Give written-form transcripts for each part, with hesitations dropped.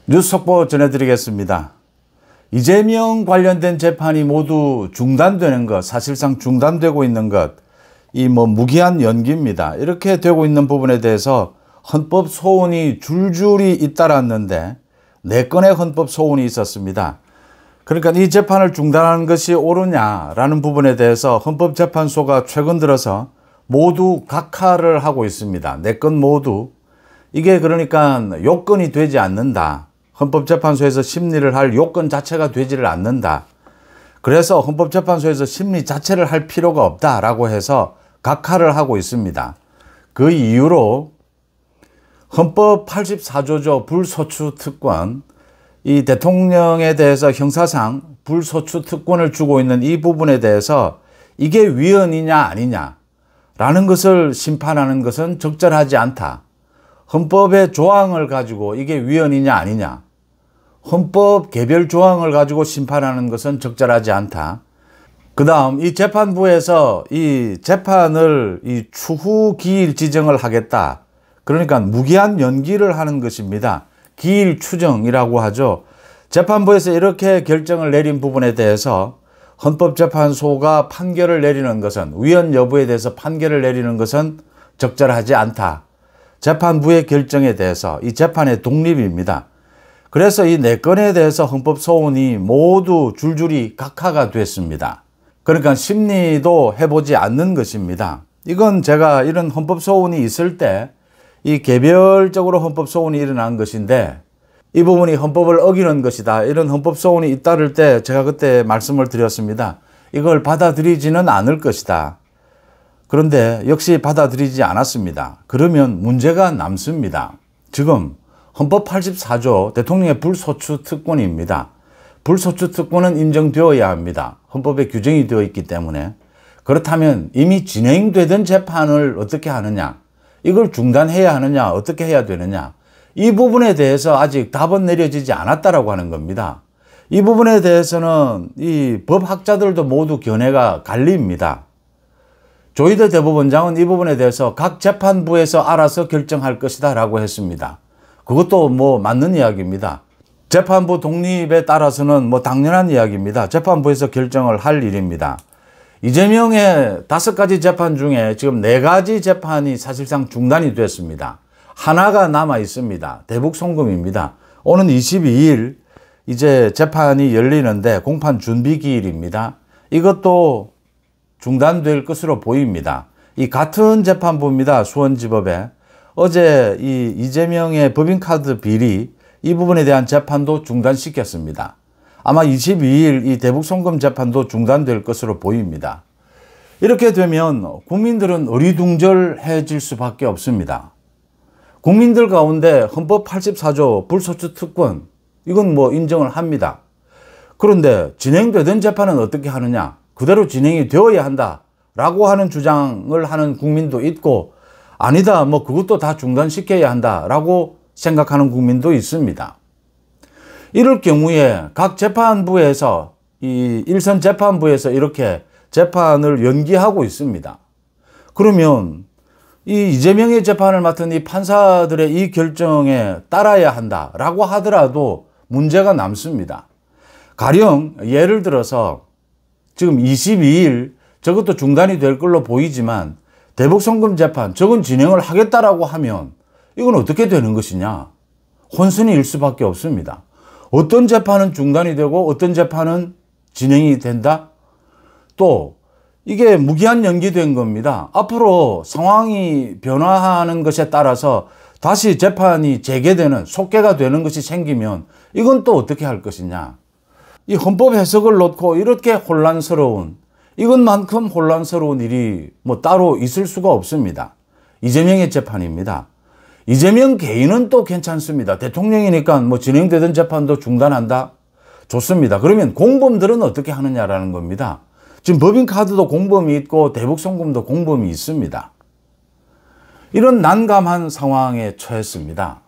뉴스 속보 전해드리겠습니다. 이재명 관련된 재판이 모두 중단되는 것, 사실상 중단되고 있는 것, 무기한 연기입니다. 이렇게 되고 있는 부분에 대해서 헌법 소원이 줄줄이 잇따랐는데 4건의 헌법 소원이 있었습니다. 그러니까 이 재판을 중단하는 것이 옳으냐라는 부분에 대해서 헌법재판소가 최근 들어서 모두 각하를 하고 있습니다. 4건 모두. 이게 그러니까 요건이 되지 않는다. 헌법재판소에서 심리를 할 요건 자체가 되지를 않는다. 그래서 헌법재판소에서 심리 자체를 할 필요가 없다라고 해서 각하를 하고 있습니다. 그 이유로 헌법 84조죠. 불소추 특권, 이 대통령에 대해서 형사상 불소추 특권을 주고 있는 이 부분에 대해서 이게 위헌이냐 아니냐라는 것을 심판하는 것은 적절하지 않다. 헌법의 조항을 가지고 이게 위헌이냐 아니냐, 헌법 개별 조항을 가지고 심판하는 것은 적절하지 않다. 그 다음 이 재판부에서 이 재판을 추후 기일 지정을 하겠다. 그러니까 무기한 연기를 하는 것입니다. 기일 추정이라고 하죠. 재판부에서 이렇게 결정을 내린 부분에 대해서 헌법재판소가 판결을 내리는 것은, 위헌 여부에 대해서 판결을 내리는 것은 적절하지 않다. 재판부의 결정에 대해서 이 재판의 독립입니다. 그래서 이 4건에 대해서 헌법소원이 모두 줄줄이 각하가 됐습니다. 그러니까 심리도 해보지 않는 것입니다. 이건 제가 이런 헌법소원이 있을 때 이 개별적으로 헌법소원이 일어난 것인데 이 부분이 헌법을 어기는 것이다. 이런 헌법소원이 잇따를 때 제가 그때 말씀을 드렸습니다. 이걸 받아들이지는 않을 것이다. 그런데 역시 받아들이지 않았습니다. 그러면 문제가 남습니다. 지금 헌법 84조 대통령의 불소추 특권입니다. 불소추 특권은 인정되어야 합니다. 헌법에 규정이 되어 있기 때문에. 그렇다면 이미 진행되던 재판을 어떻게 하느냐, 이걸 중단해야 하느냐, 어떻게 해야 되느냐, 이 부분에 대해서 아직 답은 내려지지 않았다라고 하는 겁니다. 이 부분에 대해서는 이 법학자들도 모두 견해가 갈립니다. 조희대 대법원장은 이 부분에 대해서 각 재판부에서 알아서 결정할 것이다 라고 했습니다. 그것도 맞는 이야기입니다. 재판부 독립에 따라서는 당연한 이야기입니다. 재판부에서 결정을 할 일입니다. 이재명의 5가지 재판 중에 지금 4가지 재판이 사실상 중단이 됐습니다. 하나가 남아 있습니다. 대북 송금입니다. 오는 22일 이제 재판이 열리는데 공판 준비 기일입니다. 이것도 중단될 것으로 보입니다. 이 같은 재판부입니다. 수원지법에. 어제 이 이재명의 법인카드 비리 이 부분에 대한 재판도 중단시켰습니다. 아마 22일 이 대북송금 재판도 중단될 것으로 보입니다. 이렇게 되면 국민들은 어리둥절해질 수밖에 없습니다. 국민들 가운데 헌법 84조 불소추 특권, 이건 인정을 합니다. 그런데 진행되던 재판은 어떻게 하느냐, 그대로 진행이 되어야 한다라고 하는 주장을 하는 국민도 있고, 아니다, 그것도 다 중단시켜야 한다라고 생각하는 국민도 있습니다. 이럴 경우에 각 재판부에서, 이 일선 재판부에서 이렇게 재판을 연기하고 있습니다. 그러면 이 이재명의 재판을 맡은 이 판사들의 이 결정에 따라야 한다라고 하더라도 문제가 남습니다. 가령 예를 들어서 지금 22일 저것도 중단이 될 걸로 보이지만 대북송금 재판 저건 진행을 하겠다라고 하면 이건 어떻게 되는 것이냐? 혼선일 수밖에 없습니다. 어떤 재판은 중단이 되고 어떤 재판은 진행이 된다? 또 이게 무기한 연기된 겁니다. 앞으로 상황이 변화하는 것에 따라서 다시 재판이 재개되는, 속개가 되는 것이 생기면 이건 또 어떻게 할 것이냐? 이 헌법 해석을 놓고 이렇게 혼란스러운, 이것만큼 혼란스러운 일이 따로 있을 수가 없습니다. 이재명의 재판입니다. 이재명 개인은 또 괜찮습니다. 대통령이니까 진행되던 재판도 중단한다? 좋습니다. 그러면 공범들은 어떻게 하느냐라는 겁니다. 지금 법인카드도 공범이 있고 대북송금도 공범이 있습니다. 이런 난감한 상황에 처했습니다.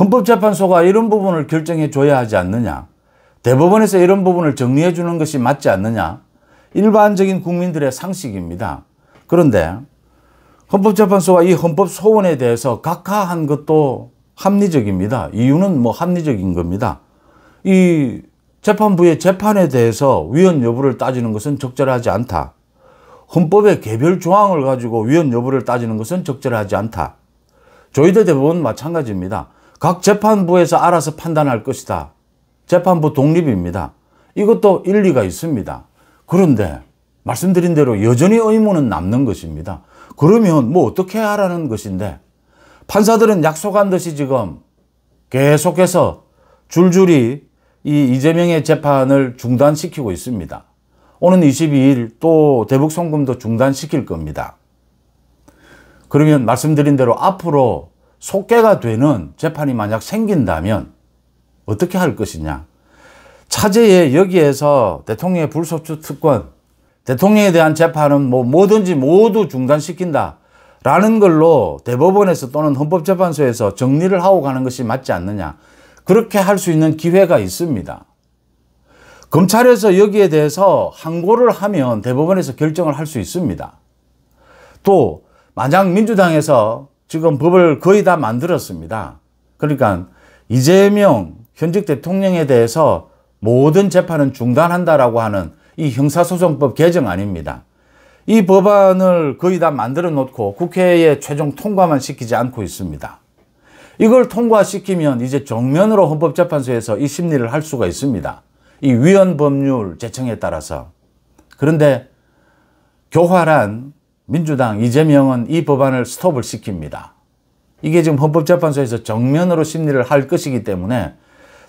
헌법재판소가 이런 부분을 결정해 줘야 하지 않느냐? 대법원에서 이런 부분을 정리해 주는 것이 맞지 않느냐? 일반적인 국민들의 상식입니다. 그런데 헌법재판소가 이 헌법 소원에 대해서 각하한 것도 합리적입니다. 이유는 뭐 합리적인 겁니다. 이 재판부의 재판에 대해서 위헌 여부를 따지는 것은 적절하지 않다. 헌법의 개별 조항을 가지고 위헌 여부를 따지는 것은 적절하지 않다. 조희대 대법원 마찬가지입니다. 각 재판부에서 알아서 판단할 것이다. 재판부 독립입니다. 이것도 일리가 있습니다. 그런데 말씀드린 대로 여전히 의문은 남는 것입니다. 그러면 뭐 어떻게 하라는 것인데, 판사들은 약속한 듯이 지금 계속해서 줄줄이 이 이재명의 재판을 중단시키고 있습니다. 오는 22일 또 대북 송금도 중단시킬 겁니다. 그러면 말씀드린 대로 앞으로 속개가 되는 재판이 만약 생긴다면 어떻게 할 것이냐. 차제에 여기에서 대통령의 불소추 특권, 대통령에 대한 재판은 뭐 뭐든지 모두 중단시킨다 라는 걸로 대법원에서 또는 헌법재판소에서 정리를 하고 가는 것이 맞지 않느냐. 그렇게 할 수 있는 기회가 있습니다. 검찰에서 여기에 대해서 항고를 하면 대법원에서 결정을 할 수 있습니다. 또 만약 민주당에서 지금 법을 거의 다 만들었습니다. 그러니까 이재명 현직 대통령에 대해서 모든 재판은 중단한다라고 하는 이 형사소송법 개정안입니다. 이 법안을 거의 다 만들어 놓고 국회에 최종 통과만 시키지 않고 있습니다. 이걸 통과시키면 이제 정면으로 헌법재판소에서 이 심리를 할 수가 있습니다. 이 위헌 법률 제청에 따라서. 그런데 교활한 민주당 이재명은 이 법안을 스톱을 시킵니다. 이게 지금 헌법재판소에서 정면으로 심리를 할 것이기 때문에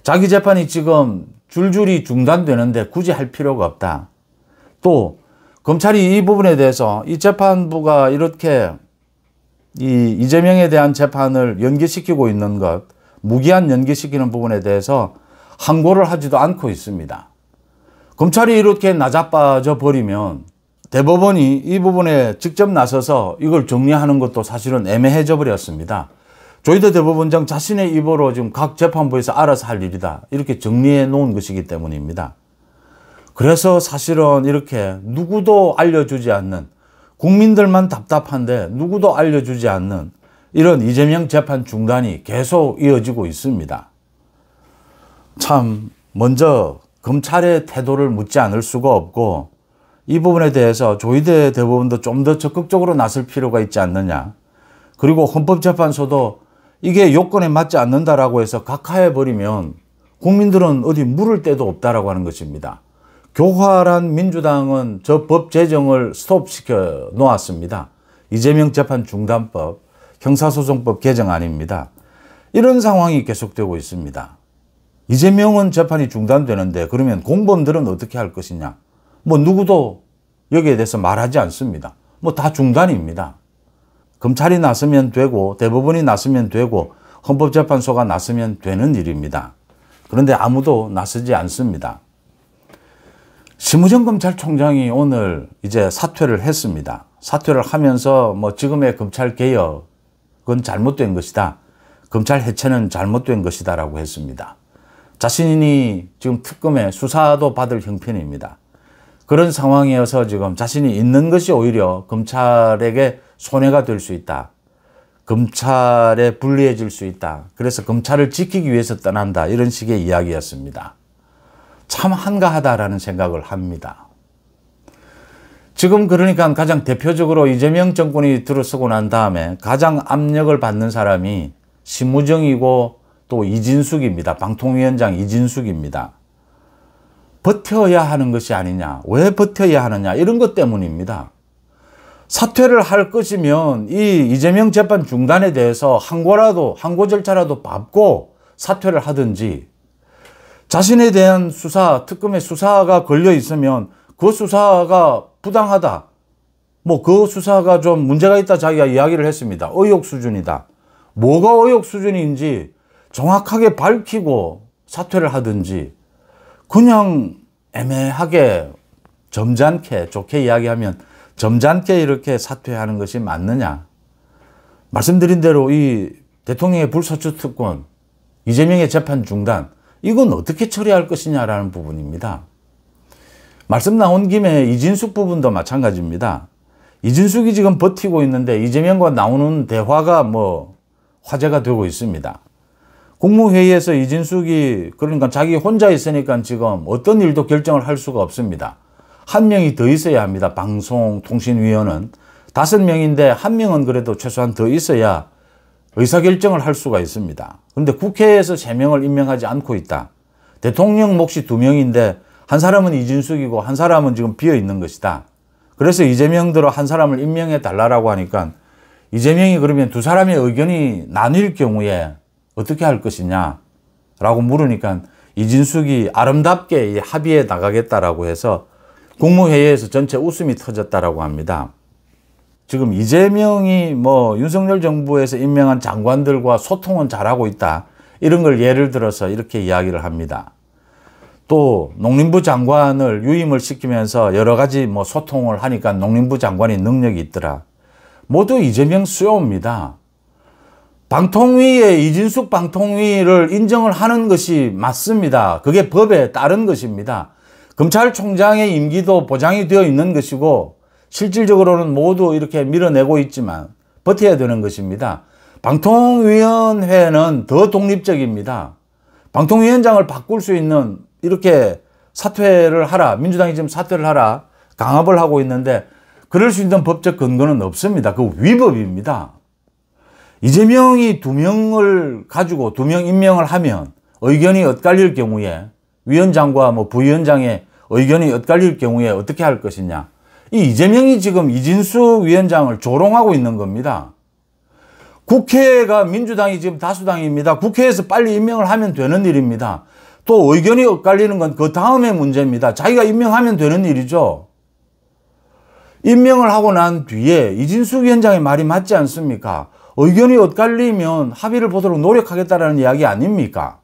자기 재판이 지금 줄줄이 중단되는데 굳이 할 필요가 없다. 또 검찰이 이 부분에 대해서 이 재판부가 이렇게 이 이재명에 대한 재판을 연기시키고 있는 것, 무기한 연기시키는 부분에 대해서 항고를 하지도 않고 있습니다. 검찰이 이렇게 나자빠져 버리면 대법원이 이 부분에 직접 나서서 이걸 정리하는 것도 사실은 애매해져 버렸습니다. 조희대 대법원장 자신의 입으로 지금 각 재판부에서 알아서 할 일이다, 이렇게 정리해 놓은 것이기 때문입니다. 그래서 사실은 이렇게 누구도 알려주지 않는, 국민들만 답답한데 누구도 알려주지 않는 이런 이재명 재판 중단이 계속 이어지고 있습니다. 참 먼저 검찰의 태도를 묻지 않을 수가 없고, 이 부분에 대해서 조희대 대법원도 좀 더 적극적으로 나설 필요가 있지 않느냐. 그리고 헌법재판소도 이게 요건에 맞지 않는다라고 해서 각하해버리면 국민들은 어디 물을 데도 없다라고 하는 것입니다. 교활한 민주당은 저 법 제정을 스톱시켜 놓았습니다. 이재명 재판 중단법, 형사소송법 개정안입니다. 이런 상황이 계속되고 있습니다. 이재명은 재판이 중단되는데 그러면 공범들은 어떻게 할 것이냐. 뭐 누구도 여기에 대해서 말하지 않습니다. 뭐 다 중단입니다. 검찰이 나서면 되고 대법원이 나서면 되고 헌법재판소가 나서면 되는 일입니다. 그런데 아무도 나서지 않습니다. 심우정 검찰총장이 오늘 이제 사퇴를 했습니다. 사퇴를 하면서 뭐 지금의 검찰 개혁은 잘못된 것이다. 검찰 해체는 잘못된 것이다 라고 했습니다. 자신이 지금 특검에 수사도 받을 형편입니다. 그런 상황이어서 지금 자신이 있는 것이 오히려 검찰에게 손해가 될 수 있다. 검찰에 불리해질 수 있다. 그래서 검찰을 지키기 위해서 떠난다. 이런 식의 이야기였습니다. 참 한가하다라는 생각을 합니다. 지금 그러니까 가장 대표적으로 이재명 정권이 들어서고 난 다음에 가장 압력을 받는 사람이 심우정이고 또 이진숙입니다. 방통위원장 이진숙입니다. 버텨야 하는 것이 아니냐. 왜 버텨야 하느냐. 이런 것 때문입니다. 사퇴를 할 것이면 이 이재명 재판 중단에 대해서 항고 절차라도 밟고 사퇴를 하든지, 자신에 대한 수사, 특검의 수사가 걸려 있으면 그 수사가 부당하다, 뭐 그 수사가 좀 문제가 있다 자기가 이야기를 했습니다. 의혹 수준이다. 뭐가 의혹 수준인지 정확하게 밝히고 사퇴를 하든지, 그냥 애매하게 점잖게, 좋게 이야기하면 점잖게 이렇게 사퇴하는 것이 맞느냐. 말씀드린 대로 이 대통령의 불소추 특권, 이재명의 재판 중단, 이건 어떻게 처리할 것이냐라는 부분입니다. 말씀 나온 김에 이진숙 부분도 마찬가지입니다. 이진숙이 지금 버티고 있는데 이재명과 나오는 대화가 뭐 화제가 되고 있습니다. 국무회의에서 이진숙이 그러니까 자기 혼자 있으니까 지금 어떤 일도 결정을 할 수가 없습니다. 한 명이 더 있어야 합니다. 방송통신위원은 5명인데 한 명은 그래도 최소한 더 있어야 의사결정을 할 수가 있습니다. 그런데 국회에서 3명을 임명하지 않고 있다. 대통령 몫이 2명인데 한 사람은 이진숙이고 한 사람은 지금 비어 있는 것이다. 그래서 이재명대로 한 사람을 임명해 달라고 하니까 이재명이 그러면 두 사람의 의견이 나뉠 경우에 어떻게 할 것이냐 라고 물으니까 이진숙이 아름답게 합의해 나가겠다라고 해서 국무회의에서 전체 웃음이 터졌다라고 합니다. 지금 이재명이 뭐 윤석열 정부에서 임명한 장관들과 소통은 잘하고 있다. 이런 걸 예를 들어서 이렇게 이야기를 합니다. 또 농림부 장관을 유임을 시키면서 여러 가지 뭐 소통을 하니까 농림부 장관이 능력이 있더라. 모두 이재명 수요입니다. 방통위에 이진숙 방통위를 인정을 하는 것이 맞습니다. 그게 법에 따른 것입니다. 검찰총장의 임기도 보장이 되어 있는 것이고 실질적으로는 모두 이렇게 밀어내고 있지만 버텨야 되는 것입니다. 방통위원회는 더 독립적입니다. 방통위원장을 바꿀 수 있는 이렇게 사퇴를 하라. 민주당이 지금 사퇴를 하라. 강압을 하고 있는데 그럴 수 있는 법적 근거는 없습니다. 그 위법입니다. 이재명이 2명을 가지고 2명 임명을 하면 의견이 엇갈릴 경우에 위원장과 뭐 부위원장의 의견이 엇갈릴 경우에 어떻게 할 것이냐. 이 이재명이 지금 이진숙 위원장을 조롱하고 있는 겁니다. 국회가 민주당이 지금 다수당입니다. 국회에서 빨리 임명을 하면 되는 일입니다. 또 의견이 엇갈리는 건 그 다음의 문제입니다. 자기가 임명하면 되는 일이죠. 임명을 하고 난 뒤에 이진숙 위원장의 말이 맞지 않습니까? 의견이 엇갈리면 합의를 보도록 노력하겠다는 이야기 아닙니까?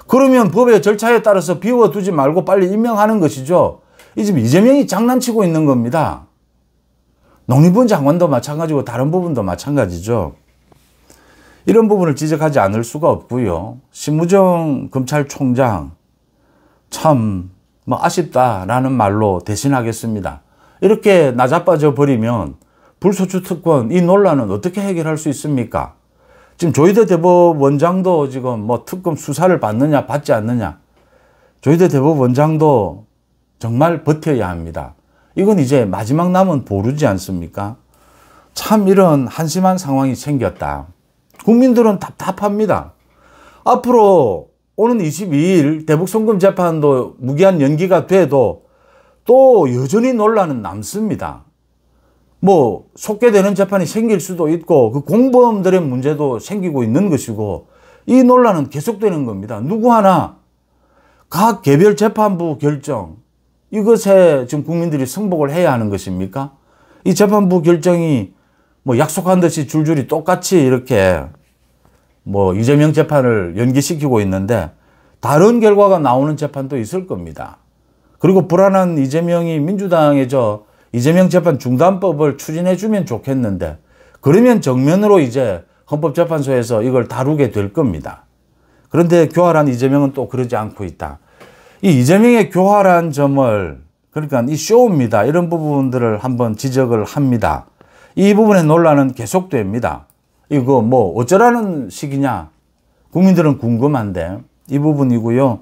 그러면 법의 절차에 따라서 비워두지 말고 빨리 임명하는 것이죠. 이 지금 이재명이 장난치고 있는 겁니다. 농림부 장관도 마찬가지고 다른 부분도 마찬가지죠. 이런 부분을 지적하지 않을 수가 없고요. 심우정 검찰총장 참 뭐 아쉽다라는 말로 대신하겠습니다. 이렇게 나자빠져 버리면 불소추 특권 이 논란은 어떻게 해결할 수 있습니까? 지금 조희대 대법원장도 지금 뭐 특검 수사를 받느냐 받지 않느냐. 조희대 대법원장도 정말 버텨야 합니다. 이건 이제 마지막 남은 보루지 않습니까? 참 이런 한심한 상황이 생겼다. 국민들은 답답합니다. 앞으로 오는 22일 대북송금 재판도 무기한 연기가 돼도 또 여전히 논란은 남습니다. 뭐 속개되는 재판이 생길 수도 있고 그 공범들의 문제도 생기고 있는 것이고 이 논란은 계속되는 겁니다. 누구 하나 각 개별 재판부 결정 이것에 지금 국민들이 승복을 해야 하는 것입니까? 이 재판부 결정이 뭐 약속한 듯이 줄줄이 똑같이 이렇게 뭐 이재명 재판을 연기시키고 있는데 다른 결과가 나오는 재판도 있을 겁니다. 그리고 불안한 이재명이 민주당에 이재명 재판 중단법을 추진해 주면 좋겠는데 그러면 정면으로 이제 헌법재판소에서 이걸 다루게 될 겁니다. 그런데 교활한 이재명은 또 그러지 않고 있다. 이 이재명의 교활한 점을 그러니까 이 쇼입니다. 이런 부분들을 한번 지적을 합니다. 이 부분의 논란은 계속됩니다. 이거 뭐 어쩌라는 식이냐 국민들은 궁금한데 이 부분이고요.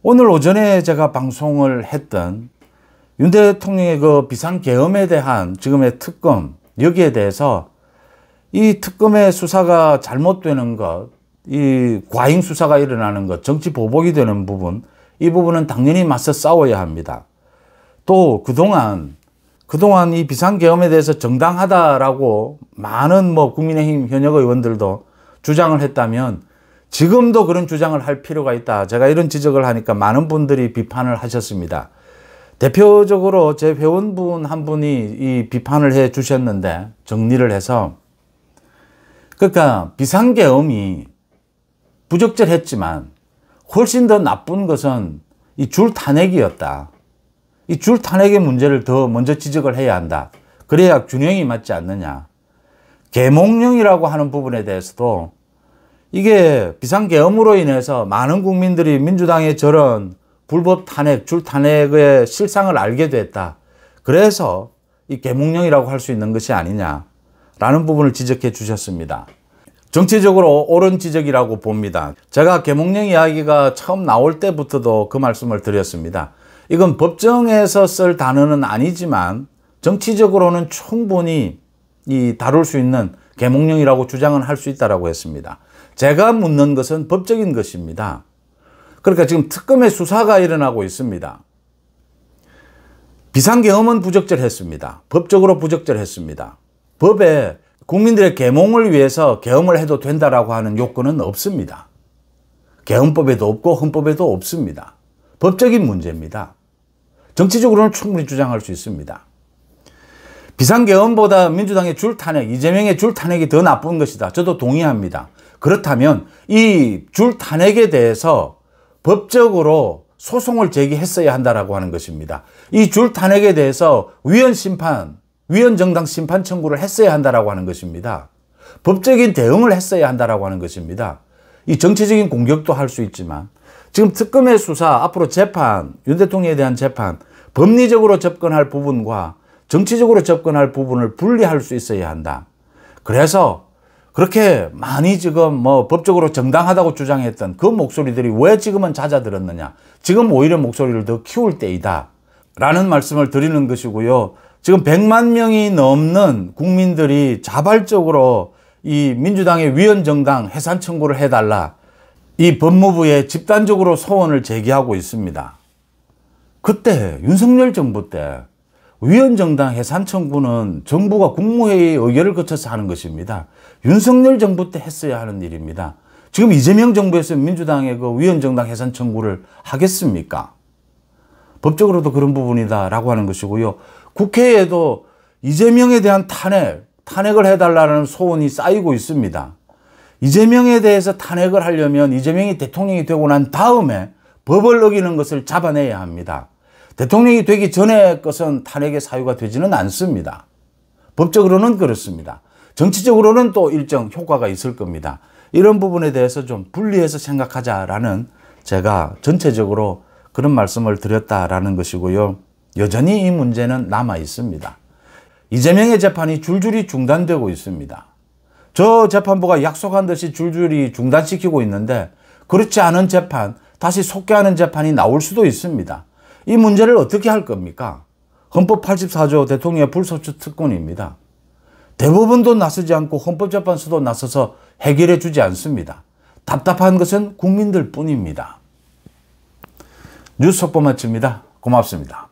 오늘 오전에 제가 방송을 했던 윤 대통령의 그 비상계엄에 대한 지금의 특검 여기에 대해서 이 특검의 수사가 잘못되는 것, 이 과잉 수사가 일어나는 것, 정치 보복이 되는 부분 이 부분은 당연히 맞서 싸워야 합니다. 또 그동안 이 비상계엄에 대해서 정당하다라고 많은 뭐 국민의힘 현역 의원들도 주장을 했다면 지금도 그런 주장을 할 필요가 있다. 제가 이런 지적을 하니까 많은 분들이 비판을 하셨습니다. 대표적으로 제 회원분 한 분이 이 비판을 해 주셨는데 정리를 해서 그러니까 비상계엄이 부적절했지만 훨씬 더 나쁜 것은 이 줄 탄핵이었다. 이 줄 탄핵의 문제를 더 먼저 지적을 해야 한다. 그래야 균형이 맞지 않느냐. 계몽령이라고 하는 부분에 대해서도 이게 비상계엄으로 인해서 많은 국민들이 민주당의 저런 불법 탄핵, 줄 탄핵의 실상을 알게 됐다. 그래서 이 계몽령이라고 할 수 있는 것이 아니냐라는 부분을 지적해 주셨습니다. 정치적으로 옳은 지적이라고 봅니다. 제가 계몽령 이야기가 처음 나올 때부터도 그 말씀을 드렸습니다. 이건 법정에서 쓸 단어는 아니지만 정치적으로는 충분히 다룰 수 있는 계몽령이라고 주장은 할 수 있다고 했습니다. 제가 묻는 것은 법적인 것입니다. 그러니까 지금 특검의 수사가 일어나고 있습니다. 비상계엄은 부적절했습니다. 법적으로 부적절했습니다. 법에 국민들의 계몽을 위해서 계엄을 해도 된다라고 하는 요건은 없습니다. 계엄법에도 없고 헌법에도 없습니다. 법적인 문제입니다. 정치적으로는 충분히 주장할 수 있습니다. 비상계엄보다 민주당의 줄탄핵, 이재명의 줄탄핵이 더 나쁜 것이다. 저도 동의합니다. 그렇다면 이 줄탄핵에 대해서 법적으로 소송을 제기했어야 한다라고 하는 것입니다. 이 줄탄핵에 대해서 위헌정당 심판 청구를 했어야 한다라고 하는 것입니다. 법적인 대응을 했어야 한다라고 하는 것입니다. 이 정치적인 공격도 할 수 있지만 지금 특검의 수사, 앞으로 재판, 윤 대통령에 대한 재판, 법리적으로 접근할 부분과 정치적으로 접근할 부분을 분리할 수 있어야 한다. 그래서 그렇게 많이 지금 법적으로 정당하다고 주장했던 그 목소리들이 왜 지금은 잦아들었느냐. 지금 오히려 목소리를 더 키울 때이다. 라는 말씀을 드리는 것이고요. 지금 100만 명이 넘는 국민들이 자발적으로 이 민주당의 위헌정당 해산 청구를 해달라. 이 법무부에 집단적으로 소원을 제기하고 있습니다. 그때 윤석열 정부 때 위헌정당 해산 청구는 정부가 국무회의 의결을 거쳐서 하는 것입니다. 윤석열 정부 때 했어야 하는 일입니다. 지금 이재명 정부에서 민주당의 그 위헌정당 해산 청구를 하겠습니까? 법적으로도 그런 부분이다라고 하는 것이고요. 국회에도 이재명에 대한 탄핵을 해달라는 소원이 쌓이고 있습니다. 이재명에 대해서 탄핵을 하려면 이재명이 대통령이 되고 난 다음에 법을 어기는 것을 잡아내야 합니다. 대통령이 되기 전에 것은 탄핵의 사유가 되지는 않습니다. 법적으로는 그렇습니다. 정치적으로는 또 일정 효과가 있을 겁니다. 이런 부분에 대해서 좀 분리해서 생각하자라는 제가 전체적으로 그런 말씀을 드렸다라는 것이고요. 여전히 이 문제는 남아 있습니다. 이재명의 재판이 줄줄이 중단되고 있습니다. 저 재판부가 약속한 듯이 줄줄이 중단시키고 있는데 그렇지 않은 재판, 다시 속개하는 재판이 나올 수도 있습니다. 이 문제를 어떻게 할 겁니까? 헌법 84조 대통령의 불소추 특권입니다. 대법원도 나서지 않고 헌법재판소도 나서서 해결해 주지 않습니다. 답답한 것은 국민들 뿐입니다. 뉴스 속보 마칩니다. 고맙습니다.